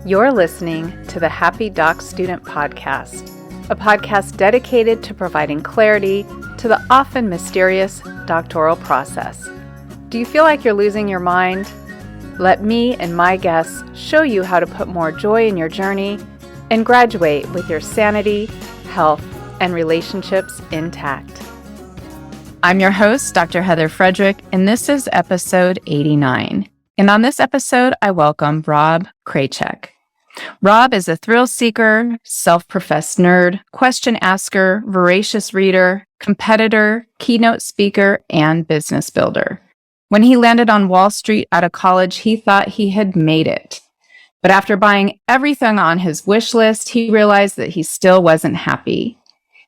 You're listening to the Happy Doc Student Podcast, a podcast dedicated to providing clarity to the often mysterious doctoral process. Do you feel like you're losing your mind? Let me and my guests show you how to put more joy in your journey and graduate with your sanity, health, and relationships intact. I'm your host, Dr. Heather Frederick, and this is episode 89. And on this episode, I welcome Rob Krecek. Rob is a thrill seeker, self-professed nerd, question asker, voracious reader, competitor, keynote speaker, and business builder. When he landed on Wall Street out of college, he thought he had made it. But after buying everything on his wish list, he realized that he still wasn't happy.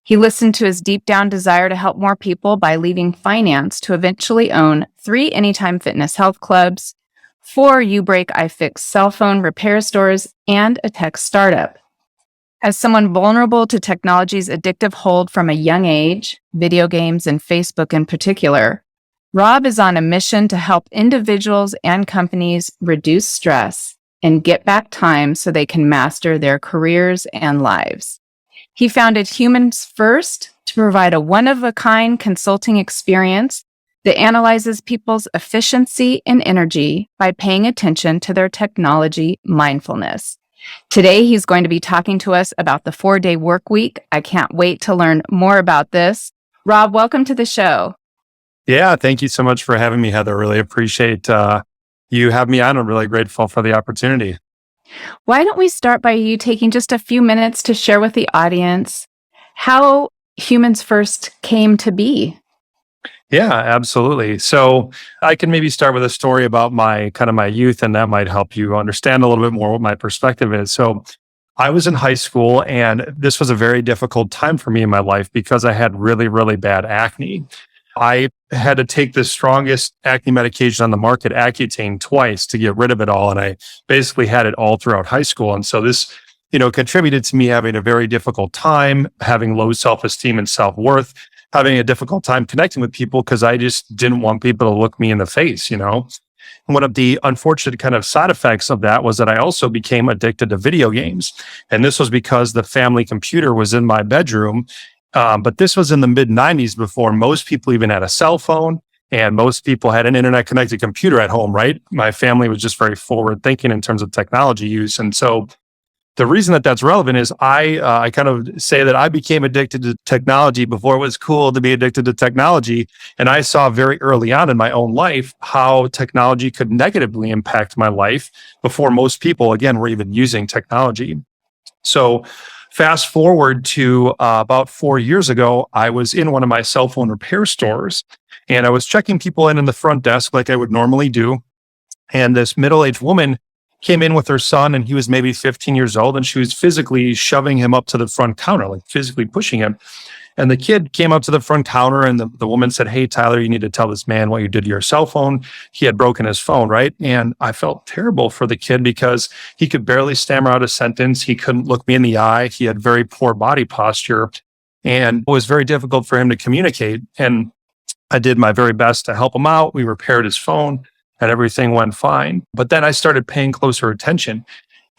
He listened to his deep down desire to help more people by leaving finance to eventually own 3 Anytime Fitness health clubs, 4 U-Break iFix cell phone repair stores, and a tech startup. As someone vulnerable to technology's addictive hold from a young age, video games and Facebook in particular, Rob is on a mission to help individuals and companies reduce stress and get back time so they can master their careers and lives. He founded Humans First to provide a one-of-a-kind consulting experience that analyzes people's efficiency and energy by paying attention to their technology mindfulness. Today, he's going to be talking to us about the 4-day work week. I can't wait to learn more about this. Rob, welcome to the show. Yeah, thank you so much for having me, Heather. Really appreciate you having me on. I'm really grateful for the opportunity. Why don't we start by you taking just a few minutes to share with the audience how Humans First came to be? Yeah, absolutely. So I can maybe start with a story about my youth, and that might help you understand a little bit more what my perspective is. So I was in high school, and this was a very difficult time for me in my life because I had really, really bad acne. I had to take the strongest acne medication on the market, Accutane, twice to get rid of it all. And I basically had it all throughout high school. And so this, contributed to me having a very difficult time, having low self-esteem and self-worth, having a difficult time connecting with people because I just didn't want people to look me in the face, And one of the unfortunate kind of side effects of that was that I also became addicted to video games. And this was because the family computer was in my bedroom. But this was in the mid-90s before most people even had a cell phone and most people had an internet-connected computer at home, right? My family was just very forward-thinking in terms of technology use. And so the reason that that's relevant is I kind of say that I became addicted to technology before it was cool to be addicted to technology. And I saw very early on in my own life how technology could negatively impact my life before most people, again, were even using technology. So fast forward to about 4 years ago, I was in one of my cell phone repair stores and I was checking people in the front desk like I would normally do. And this middle-aged woman came in with her son, and he was maybe 15 years old, and she was physically shoving him up to the front counter, like physically pushing him. And the kid came up to the front counter, and the woman said, "Hey, Tyler, you need to tell this man what you did to your cell phone." He had broken his phone, right? And I felt terrible for the kid because he could barely stammer out a sentence. He couldn't look me in the eye. He had very poor body posture, and it was very difficult for him to communicate. And I did my very best to help him out. We repaired his phone, and everything went fine. But then I started paying closer attention.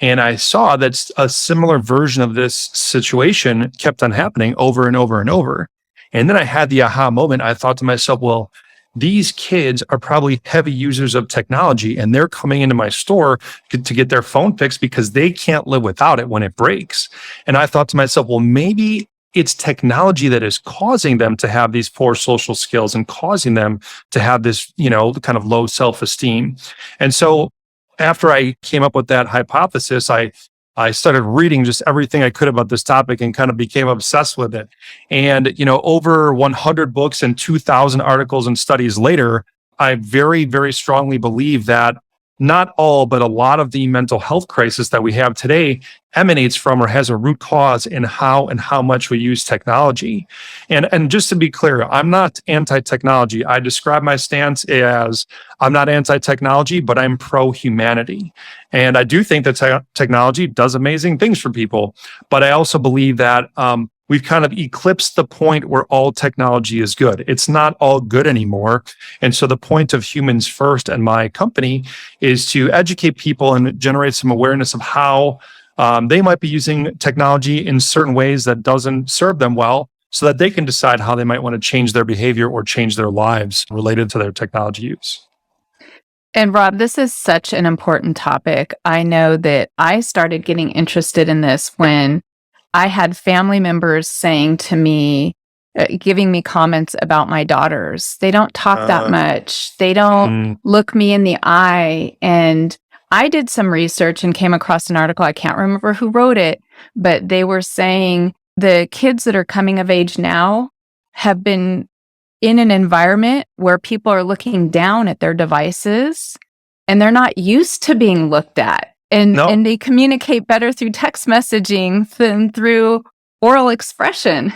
And I saw that a similar version of this situation kept on happening over and over and over. And then I had the aha moment. I thought to myself, well, these kids are probably heavy users of technology, and they're coming into my store to get their phone fixed because they can't live without it when it breaks. And I thought to myself, well, maybe it's technology that is causing them to have these poor social skills and causing them to have this, kind of low self-esteem. And so after I came up with that hypothesis, I started reading just everything I could about this topic and kind of became obsessed with it. And, over 100 books and 2,000 articles and studies later, I very, very strongly believe that not all, but a lot of the mental health crisis that we have today emanates from or has a root cause in how much we use technology. And just to be clear, I'm not anti-technology. I describe my stance as I'm not anti-technology, but I'm pro-humanity. And I do think that technology does amazing things for people. But I also believe that we've kind of eclipsed the point where all technology is good. It's not all good anymore. And so the point of Humans First and my company is to educate people and generate some awareness of how they might be using technology in certain ways that doesn't serve them well, so that they can decide how they might want to change their behavior or change their lives related to their technology use. And Rob, this is such an important topic. I know that I started getting interested in this when I had family members saying to me, giving me comments about my daughters. They don't talk that much. They don't look me in the eye. And I did some research and came across an article. I can't remember who wrote it, but they were saying the kids that are coming of age now have been in an environment where people are looking down at their devices and they're not used to being looked at. And they communicate better through text messaging than through oral expression.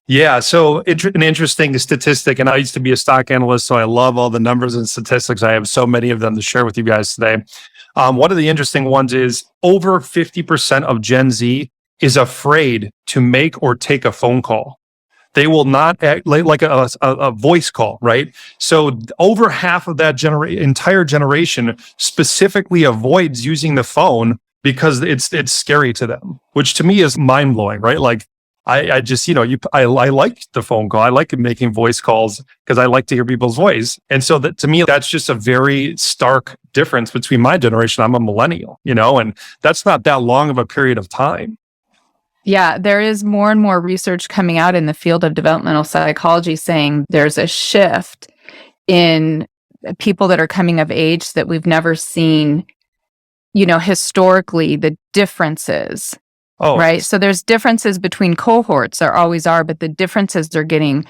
Yeah, so an interesting statistic, and I used to be a stock analyst, so I love all the numbers and statistics. I have so many of them to share with you guys today. One of the interesting ones is over 50% of Gen Z is afraid to make or take a phone call. They will not act like a voice call, right? So over half of that entire generation specifically avoids using the phone because it's scary to them, which to me is mind blowing, right? Like I just, I like the phone call. I like making voice calls because I like to hear people's voice. And so that to me, that's just a very stark difference between my generation. I'm a millennial, and that's not that long of a period of time. Yeah, there is more and more research coming out in the field of developmental psychology saying there's a shift in people that are coming of age that we've never seen, historically, the differences. Oh, right. So there's differences between cohorts, there always are, but the differences are getting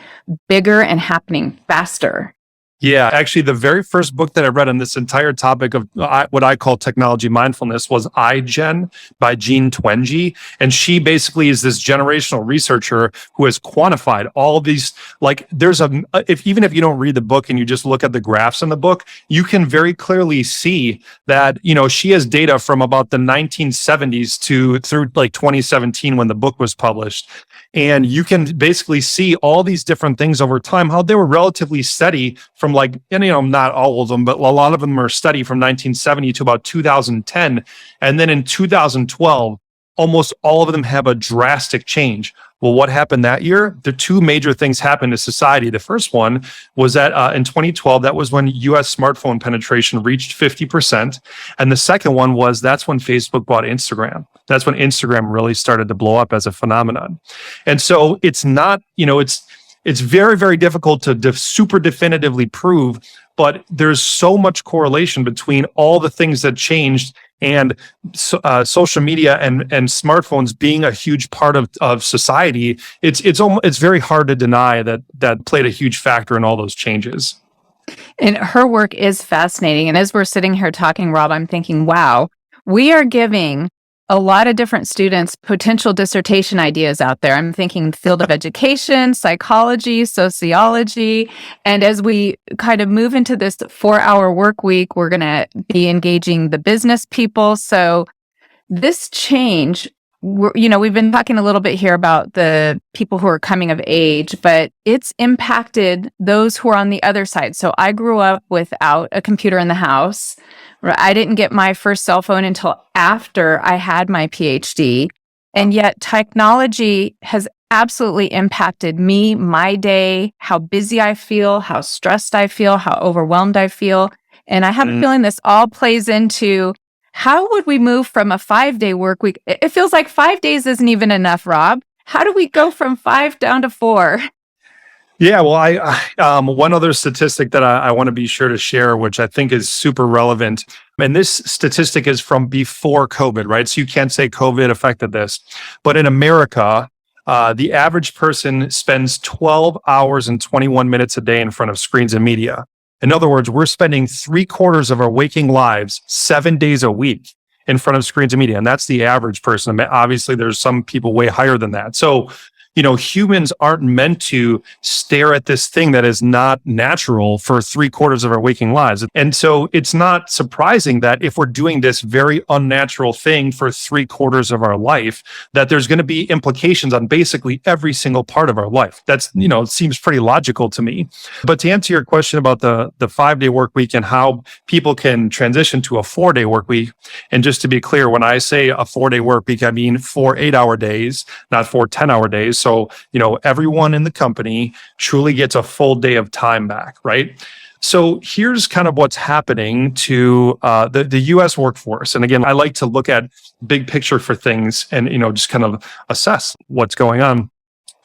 bigger and happening faster. Yeah, actually, the very first book that I read on this entire topic of what I call technology mindfulness was iGen by Jean Twenge. And she basically is this generational researcher who has quantified all of these, like there's even if you don't read the book and you just look at the graphs in the book, you can very clearly see that, she has data from about the 1970s through like 2017 when the book was published. And you can basically see all these different things over time, how they were relatively steady from not all of them, but a lot of them are steady from 1970 to about 2010. And then in 2012, almost all of them have a drastic change. Well, what happened that year? The two major things happened to society. The first one was that in 2012, that was when US smartphone penetration reached 50%. And the second one was that's when Facebook bought Instagram. That's when Instagram really started to blow up as a phenomenon. And so it's not, it's very, very difficult to super definitively prove, but there's so much correlation between all the things that changed and social media and smartphones being a huge part of society. It's very hard to deny that played a huge factor in all those changes. And her work is fascinating. And as we're sitting here talking, Rob, I'm thinking, wow, we are giving a lot of different students potential dissertation ideas out there. I'm thinking field of education, psychology, sociology. And as we kind of move into this 4-hour work week, we're going to be engaging the business people. So this change, we've been talking a little bit here about the people who are coming of age, but it's impacted those who are on the other side. So I grew up without a computer in the house. I didn't get my first cell phone until after I had my PhD. And yet technology has absolutely impacted me, my day, how busy I feel, how stressed I feel, how overwhelmed I feel. And I have a feeling this all plays into how would we move from a 5-day work week? It feels like 5 days isn't even enough, Rob. How do we go from 5 down to 4? Yeah, well, I one other statistic that I want to be sure to share, which I think is super relevant, and this statistic is from before COVID, right? So you can't say COVID affected this, but in America, the average person spends 12 hours and 21 minutes a day in front of screens and media. In other words, we're spending 3/4 of our waking lives 7 days a week in front of screens and media, and that's the average person. Obviously, there's some people way higher than that. So humans aren't meant to stare at this thing that is not natural for 3/4 of our waking lives. And so it's not surprising that if we're doing this very unnatural thing for 3/4 of our life, that there's going to be implications on basically every single part of our life. That's, it seems pretty logical to me. But to answer your question about the 5-day work week and how people can transition to a 4-day work week, and just to be clear, when I say a 4-day work week, I mean 4 8-hour days, not 4 10-hour days. So, everyone in the company truly gets a full day of time back, right? So here's kind of what's happening to the U.S. workforce. And again, I like to look at big picture for things and, just kind of assess what's going on.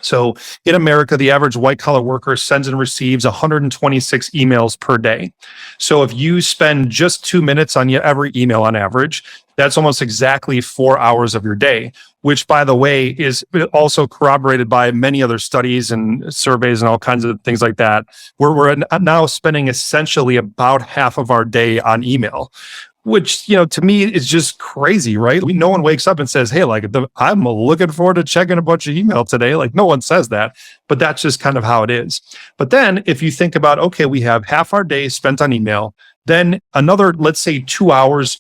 So in America, the average white collar worker sends and receives 126 emails per day. So if you spend just 2 minutes on every email on average, that's almost exactly 4 hours of your day, which, by the way, is also corroborated by many other studies and surveys and all kinds of things like that, where we're now spending essentially about half of our day on email. Which, to me is just crazy, right? No one wakes up and says, hey, I'm looking forward to checking a bunch of email today. No one says that, but that's just kind of how it is. But then if you think about, okay, we have half our day spent on email, then another, let's say 2 hours,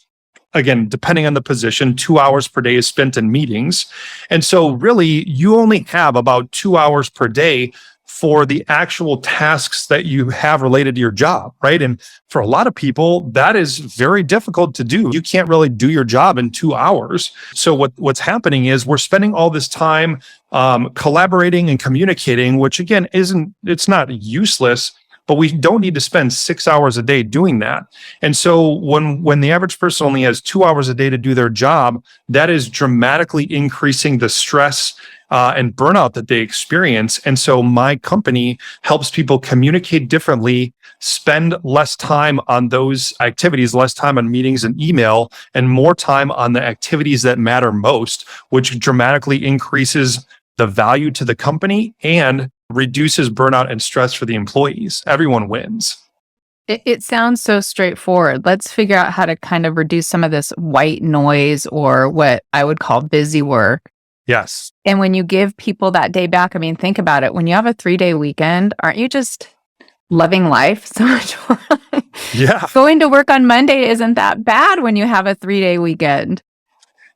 again, depending on the position, 2 hours per day is spent in meetings. And so really you only have about 2 hours per day for the actual tasks that you have related to your job, right? And for a lot of people, that is very difficult to do. You can't really do your job in 2 hours. So what's happening is we're spending all this time collaborating and communicating, which again, it's not useless, but we don't need to spend 6 hours a day doing that. And so when the average person only has 2 hours a day to do their job, that is dramatically increasing the stress and burnout that they experience. And so my company helps people communicate differently, spend less time on those activities, less time on meetings and email, and more time on the activities that matter most, which dramatically increases the value to the company and reduces burnout and stress for the employees. Everyone wins. It sounds so straightforward. Let's figure out how to kind of reduce some of this white noise, or what I would call busy work. Yes. And when you give people that day back, think about it. When you have a 3-day weekend, aren't you just loving life so much more? Yeah. Going to work on Monday isn't that bad when you have a 3-day weekend.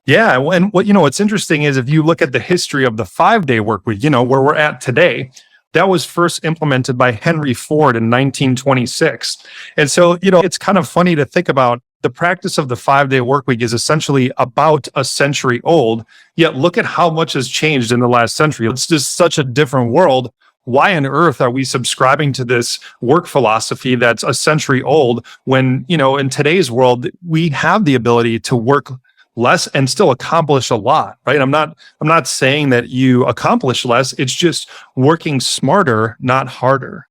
Yeah. And what's interesting is if you look at the history of the 5-day work week, where we're at today, that was first implemented by Henry Ford in 1926. And so, it's kind of funny to think about. The practice of the 5-day work week is essentially about a century old, yet look at how much has changed in the last century. It's just such a different world. Why on earth are we subscribing to this work philosophy that's a century old when, in today's world, we have the ability to work less and still accomplish a lot, right? I'm not saying that you accomplish less. It's just working smarter, not harder.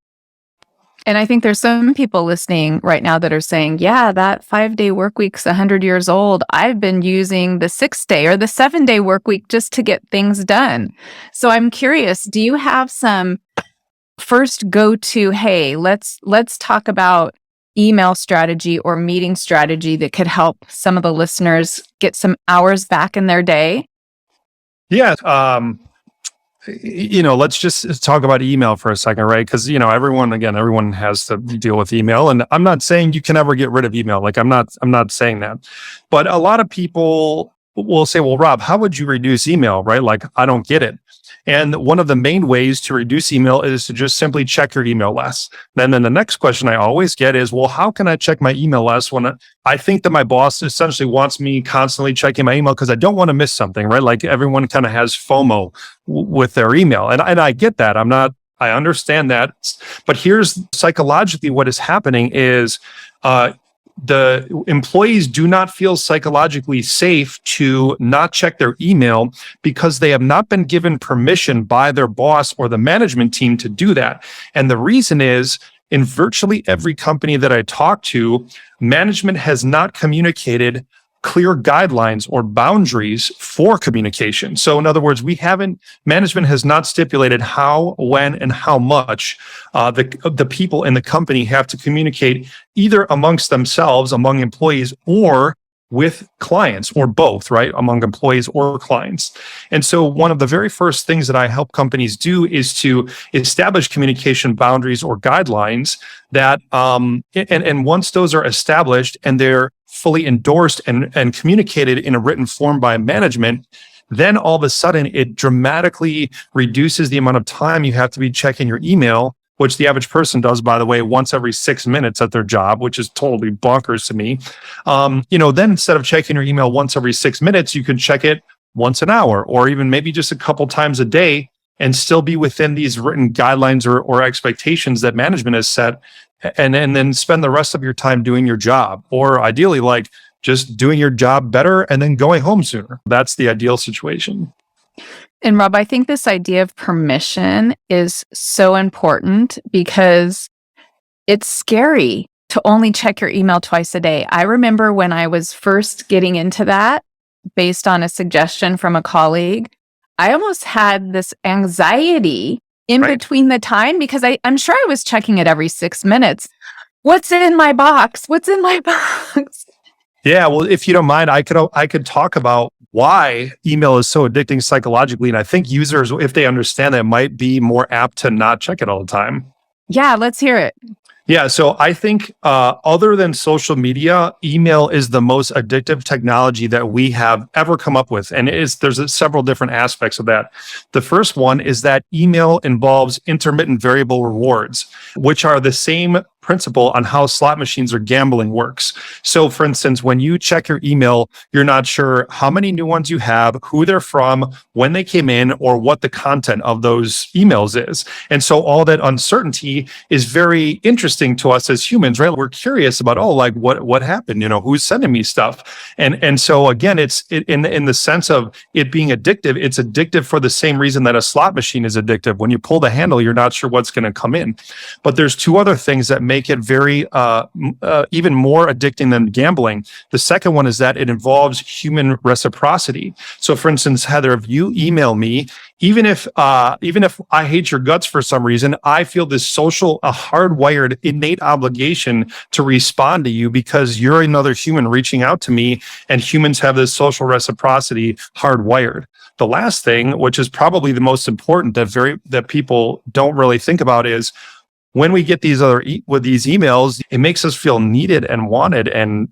And I think there's some people listening right now that are saying, yeah, that 5-day work week's 100 years old. I've been using the 6-day or the 7-day work week just to get things done. So I'm curious, do you have some first go-to, hey, let's talk about email strategy or meeting strategy that could help some of the listeners get some hours back in their day? Yeah. Let's just talk about email for a second, right? Because, everyone has to deal with email. And I'm not saying you can never get rid of email. I'm not saying that. But a lot of people will say, well, Rob, how would you reduce email, right? I don't get it. And one of the main ways to reduce email is to just simply check your email less. Then the next question I always get is, well, how can I check my email less when I think that my boss essentially wants me constantly checking my email because I don't want to miss something, right? Everyone kind of has FOMO with their email. And I get that. I understand that. But here's psychologically what is happening is, the employees do not feel psychologically safe to not check their email because they have not been given permission by their boss or the management team to do that. And the reason is, in virtually every company that I talk to, management has not communicated clear guidelines or boundaries for communication. So in other words, management has not stipulated how, when, and how much the people in the company have to communicate either amongst themselves, among employees, or with clients or both, right? Among employees or clients. And so one of the very first things that I help companies do is to establish communication boundaries or guidelines that, and once those are established and they're fully endorsed and communicated in a written form by management, then all of a sudden it dramatically reduces the amount of time you have to be checking your email, which the average person does, by the way, once every 6 minutes at their job, which is totally bonkers to me. Then instead of checking your email once every 6 minutes, you could check it once an hour, or even maybe just a couple times a day, and still be within these written guidelines or expectations that management has set, and then spend the rest of your time doing your job, or ideally like just doing your job better and then going home sooner. That's the ideal situation. And Rob, I think this idea of permission is so important because it's scary to only check your email twice a day. I remember when I was first getting into that, based on a suggestion from a colleague, I almost had this anxiety in between the time because I'm sure I was checking it every 6 minutes. What's in my box? What's in my box? Yeah, well, if you don't mind, I could talk about why email is so addicting psychologically. And I think users, if they understand that, might be more apt to not check it all the time. Yeah, let's hear it. Yeah, so I think other than social media, email is the most addictive technology that we have ever come up with. And there's several different aspects of that. The first one is that email involves intermittent variable rewards, which are the same principle on how slot machines or gambling works. So for instance, when you check your email, you're not sure how many new ones you have, who they're from, when they came in, or what the content of those emails is. And so all that uncertainty is very interesting to us as humans, right? We're curious about, what happened? Who's sending me stuff? And so again, it's in the sense of it being addictive, it's addictive for the same reason that a slot machine is addictive. When you pull the handle, you're not sure what's going to come in. But there's two other things that make it very even more addicting than gambling. The second one is that it involves human reciprocity. So for instance, Heather, if you email me, even if I hate your guts for some reason, I feel this social, hardwired, innate obligation to respond to you because you're another human reaching out to me, and humans have this social reciprocity hardwired. The last thing, which is probably the most important that people don't really think about, is when we get these emails, it makes us feel needed and wanted and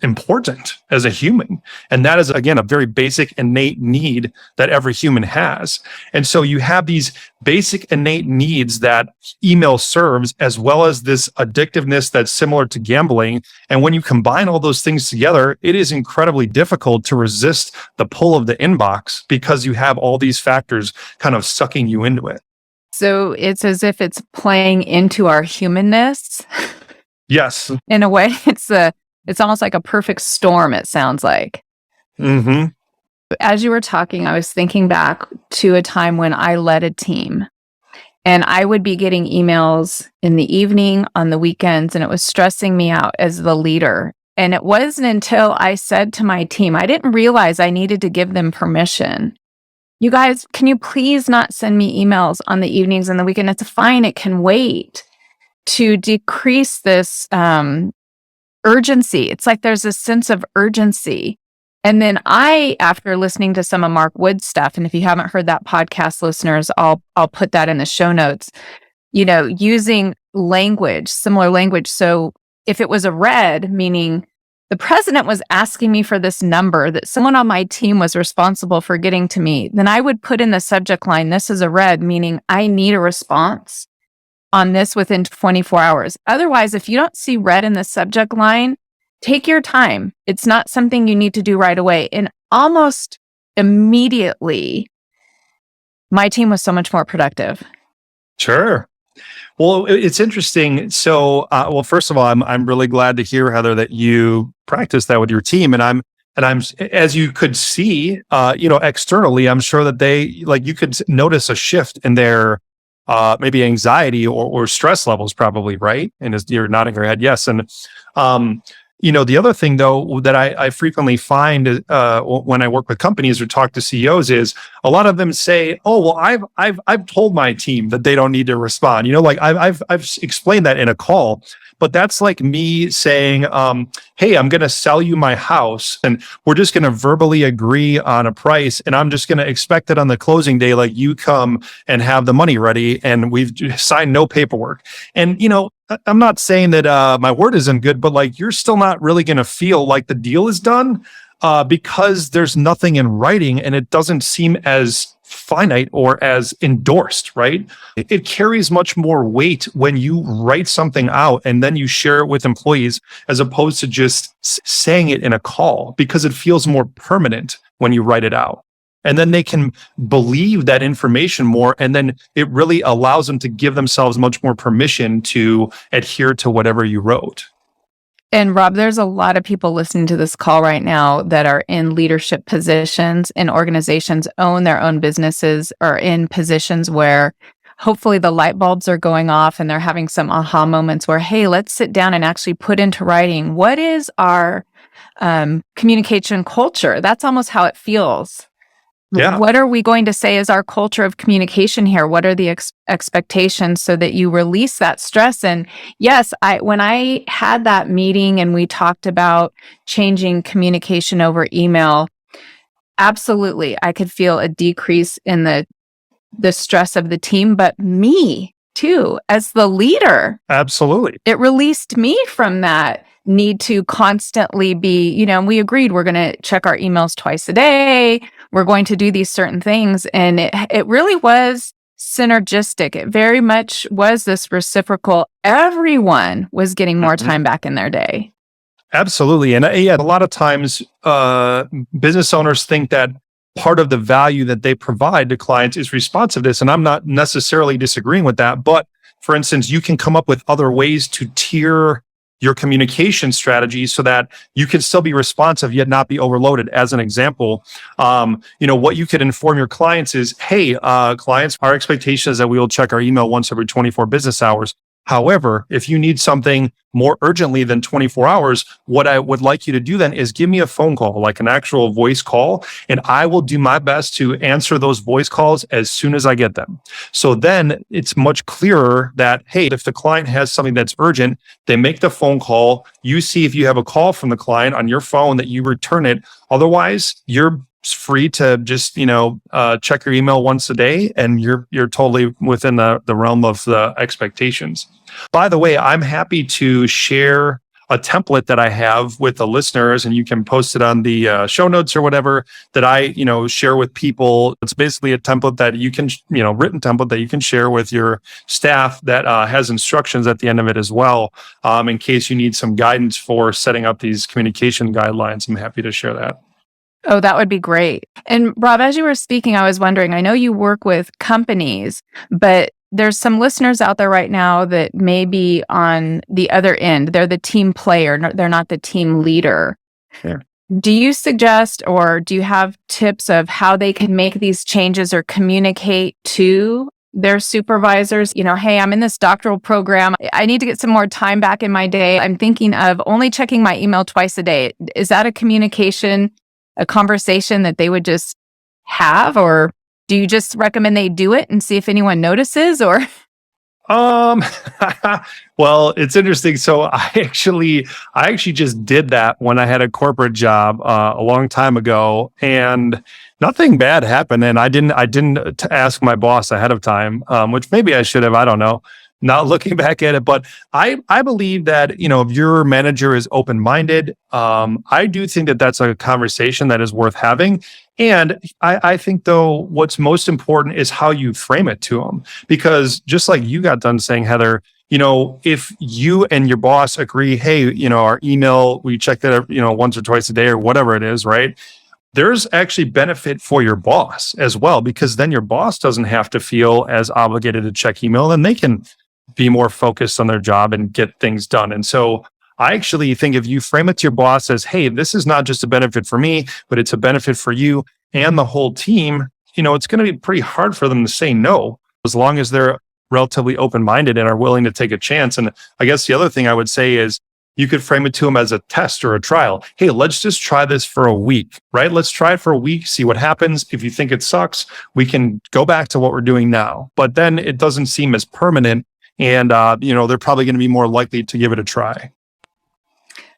important as a human. And that is, again, a very basic innate need that every human has. And so you have these basic innate needs that email serves, as well as this addictiveness that's similar to gambling. And when you combine all those things together, it is incredibly difficult to resist the pull of the inbox because you have all these factors kind of sucking you into it. So it's as if it's playing into our humanness. Yes. In a way, it's almost like a perfect storm, it sounds like. Mm-hmm. As you were talking, I was thinking back to a time when I led a team, and I would be getting emails in the evening, on the weekends, and it was stressing me out as the leader. And it wasn't until I said to my team, I didn't realize I needed to give them permission. You guys, can you please not send me emails on the evenings and the weekend? It's fine. It can wait, to decrease this urgency. It's like there's a sense of urgency. And then after listening to some of Mark Wood's stuff, and if you haven't heard that podcast, listeners, I'll put that in the show notes, using language, similar language. So if it was a red, meaning the president was asking me for this number that someone on my team was responsible for getting to me, then I would put in the subject line, this is a red, meaning I need a response on this within 24 hours. Otherwise, if you don't see red in the subject line, take your time. It's not something you need to do right away. And almost immediately, my team was so much more productive. Sure. Well, it's interesting. So, first of all, I'm really glad to hear, Heather, that you practice that with your team, and I'm as you could see, externally, I'm sure that you could notice a shift in their maybe anxiety or stress levels, probably, right? And as you're nodding your head, yes. And the other thing, though, that I frequently find when I work with companies or talk to CEOs is a lot of them say, "Oh, well, I've told my team that they don't need to respond." I've explained that in a call, But that's like me saying, hey, I'm going to sell you my house and we're just going to verbally agree on a price. And I'm just going to expect it on the closing day, like you come and have the money ready and we've signed no paperwork. And, I'm not saying that my word isn't good, but like you're still not really going to feel like the deal is done because there's nothing in writing and it doesn't seem as finite or as endorsed, right? It carries much more weight when you write something out and then you share it with employees as opposed to just saying it in a call, because it feels more permanent when you write it out. And then they can believe that information more. And then it really allows them to give themselves much more permission to adhere to whatever you wrote. And Rob, there's a lot of people listening to this call right now that are in leadership positions in organizations, own their own businesses, or in positions where hopefully the light bulbs are going off and they're having some aha moments where, hey, let's sit down and actually put into writing, what is our communication culture? That's almost how it feels. Yeah. What are we going to say is our culture of communication here? What are the expectations so that you release that stress? And yes, when I had that meeting and we talked about changing communication over email, absolutely, I could feel a decrease in the stress of the team, but me too, as the leader. Absolutely. It released me from that need to constantly be, we agreed we're going to check our emails twice a day. We're going to do these certain things. And it really was synergistic. It very much was this reciprocal. Everyone was getting more time back in their day. Absolutely. And a lot of times business owners think that part of the value that they provide to clients is responsiveness. And I'm not necessarily disagreeing with that. But for instance, you can come up with other ways to tier your communication strategy so that you can still be responsive yet not be overloaded. As an example, what you could inform your clients is, hey, clients, our expectation is that we will check our email once every 24 business hours. However, if you need something more urgently than 24 hours, what I would like you to do then is give me a phone call, like an actual voice call, and I will do my best to answer those voice calls as soon as I get them. So then it's much clearer that, hey, if the client has something that's urgent, they make the phone call, you see if you have a call from the client on your phone that you return it. Otherwise, you're free to just check your email once a day and you're totally within the realm of the expectations. By the way, I'm happy to share a template that I have with the listeners, and you can post it on the show notes or whatever that I share with people. It's basically a template that you can written template that you can share with your staff that has instructions at the end of it as well, in case you need some guidance for setting up these communication guidelines. I'm happy to share that. Oh, that would be great. And Rob, as you were speaking, I was wondering, I know you work with companies, but there's some listeners out there right now that may be on the other end. They're the team player, they're not the team leader. Sure. Do you suggest, or do you have tips of how they can make these changes or communicate to their supervisors? Hey, I'm in this doctoral program. I need to get some more time back in my day. I'm thinking of only checking my email twice a day. Is that a conversation that they would just have, or do you just recommend they do it and see if anyone notices? Or well, it's interesting. So I actually just did that when I had a corporate job a long time ago, and nothing bad happened. And I didn't ask my boss ahead of time, which maybe I should have. I don't know. Not looking back at it, but I believe that, if your manager is open-minded, I do think that that's a conversation that is worth having. And I think, though, what's most important is how you frame it to them. Because just like you got done saying, Heather, if you and your boss agree, hey, our email, we check that, once or twice a day or whatever it is, right? There's actually benefit for your boss as well, because then your boss doesn't have to feel as obligated to check email, and they can be more focused on their job and get things done. And so I actually think if you frame it to your boss as, hey, this is not just a benefit for me, but it's a benefit for you and the whole team, it's going to be pretty hard for them to say no, as long as they're relatively open-minded and are willing to take a chance. And I guess the other thing I would say is you could frame it to them as a test or a trial. Hey, let's just try this for a week, right? Let's try it for a week, see what happens. If you think it sucks, we can go back to what we're doing now. But then it doesn't seem as permanent and they're probably going to be more likely to give it a try.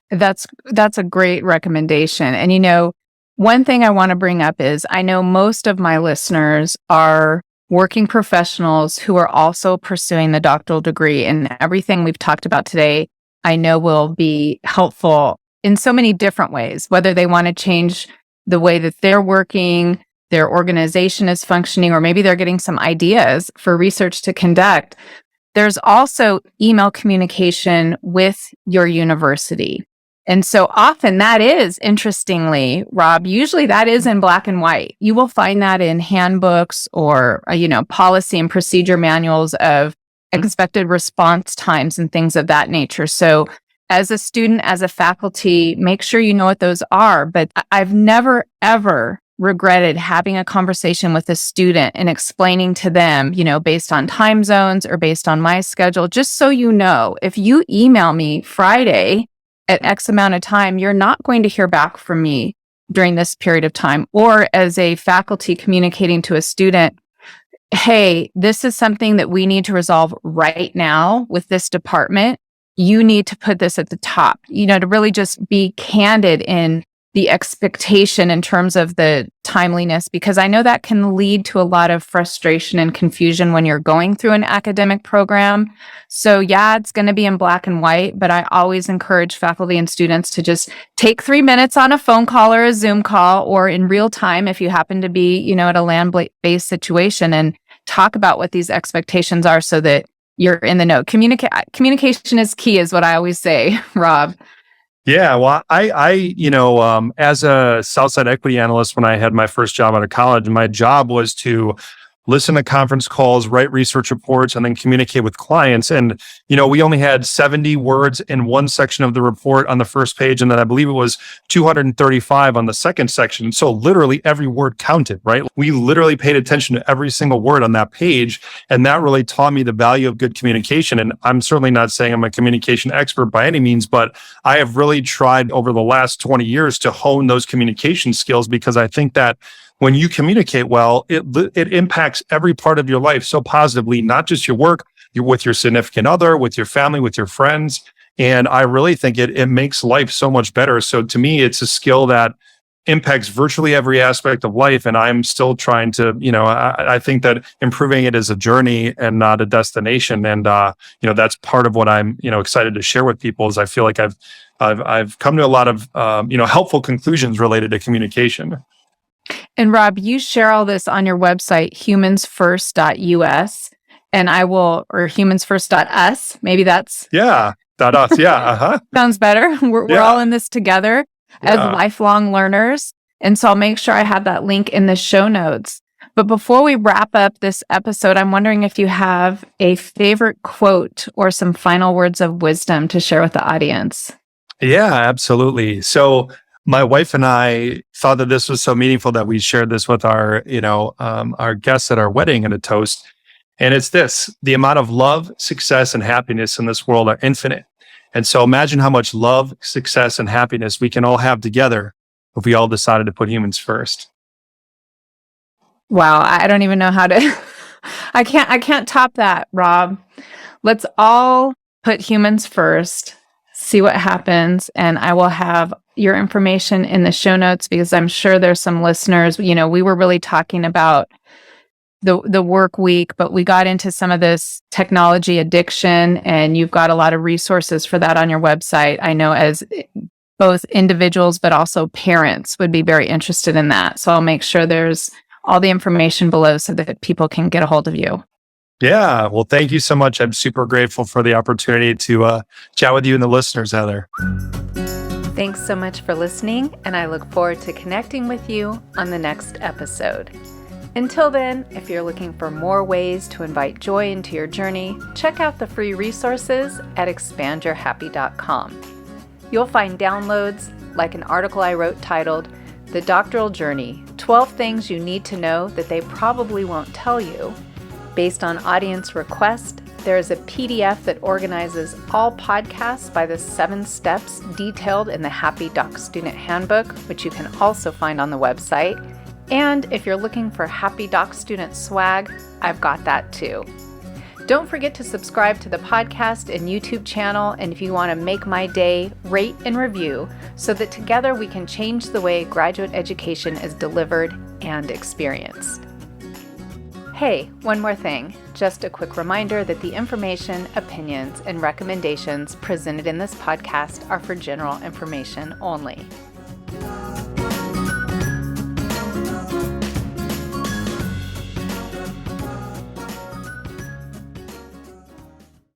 That's a great recommendation. And one thing I want to bring up is I know most of my listeners are working professionals who are also pursuing the doctoral degree, and everything we've talked about today, I know will be helpful in so many different ways, whether they want to change the way that they're working, their organization is functioning, or maybe they're getting some ideas for research to conduct. There's also email communication with your university. And so often that is, interestingly, Rob, usually that is in black and white. You will find that in handbooks or, policy and procedure manuals of expected response times and things of that nature. So as a student, as a faculty, make sure you know what those are. But I've never, ever regretted having a conversation with a student and explaining to them, based on time zones or based on my schedule, just so you know, if you email me Friday at X amount of time, you're not going to hear back from me during this period of time. Or as a faculty communicating to a student, hey, this is something that we need to resolve right now with this department. You need to put this at the top, to really just be candid in the expectation in terms of the timeliness, because I know that can lead to a lot of frustration and confusion when you're going through an academic program. So yeah, it's going to be in black and white, but I always encourage faculty and students to just take 3 minutes on a phone call or a Zoom call or in real time if you happen to be, at a land-based situation, and talk about what these expectations are so that you're in the know. Communication is key, is what I always say, Rob. Yeah, well, as a Southside equity analyst, when I had my first job out of college, my job was to listen to conference calls, write research reports, and then communicate with clients. And, we only had 70 words in one section of the report on the first page. And then I believe it was 235 on the second section. So literally every word counted, right? We literally paid attention to every single word on that page. And that really taught me the value of good communication. And I'm certainly not saying I'm a communication expert by any means, but I have really tried over the last 20 years to hone those communication skills, because I think that when you communicate well, it impacts every part of your life so positively, not just your work, you're with your significant other, with your family, with your friends. And I really think it makes life so much better. So to me, it's a skill that impacts virtually every aspect of life. And I'm still trying to, I think that improving it is a journey and not a destination. And, that's part of what I'm, excited to share with people, is I feel like I've come to a lot of, helpful conclusions related to communication. And Rob, you share all this on your website, humansfirst.us, and or humansfirst.us. Maybe that's... Yeah, .us, yeah, uh-huh. Sounds better. We're all in this together as lifelong learners. And so I'll make sure I have that link in the show notes. But before we wrap up this episode, I'm wondering if you have a favorite quote or some final words of wisdom to share with the audience. Yeah, absolutely. So my wife and I thought that this was so meaningful that we shared this with our guests at our wedding in a toast. And it's this: the amount of love, success, and happiness in this world are infinite. And so imagine how much love, success, and happiness we can all have together if we all decided to put humans first. Wow, I don't even know how to I can't top that, Rob. Let's all put humans first, see what happens, and I will have your information in the show notes, because I'm sure there's some listeners, we were really talking about the work week, but we got into some of this technology addiction, and you've got a lot of resources for that on your website. I know as both individuals, but also parents would be very interested in that. So I'll make sure there's all the information below so that people can get a hold of you. Yeah. Well, thank you so much. I'm super grateful for the opportunity to chat with you and the listeners, Heather. Thanks so much for listening, and I look forward to connecting with you on the next episode. Until then, if you're looking for more ways to invite joy into your journey, check out the free resources at expandyourhappy.com. You'll find downloads like an article I wrote titled The Doctoral Journey, 12 Things You Need to Know That They Probably Won't Tell You. Based on audience request, there is a PDF that organizes all podcasts by the 7 steps detailed in the Happy Doc Student Handbook, which you can also find on the website. And if you're looking for Happy Doc Student swag, I've got that too. Don't forget to subscribe to the podcast and YouTube channel, and if you want to make my day, rate and review so that together we can change the way graduate education is delivered and experienced. Hey, one more thing. Just a quick reminder that the information, opinions, and recommendations presented in this podcast are for general information only.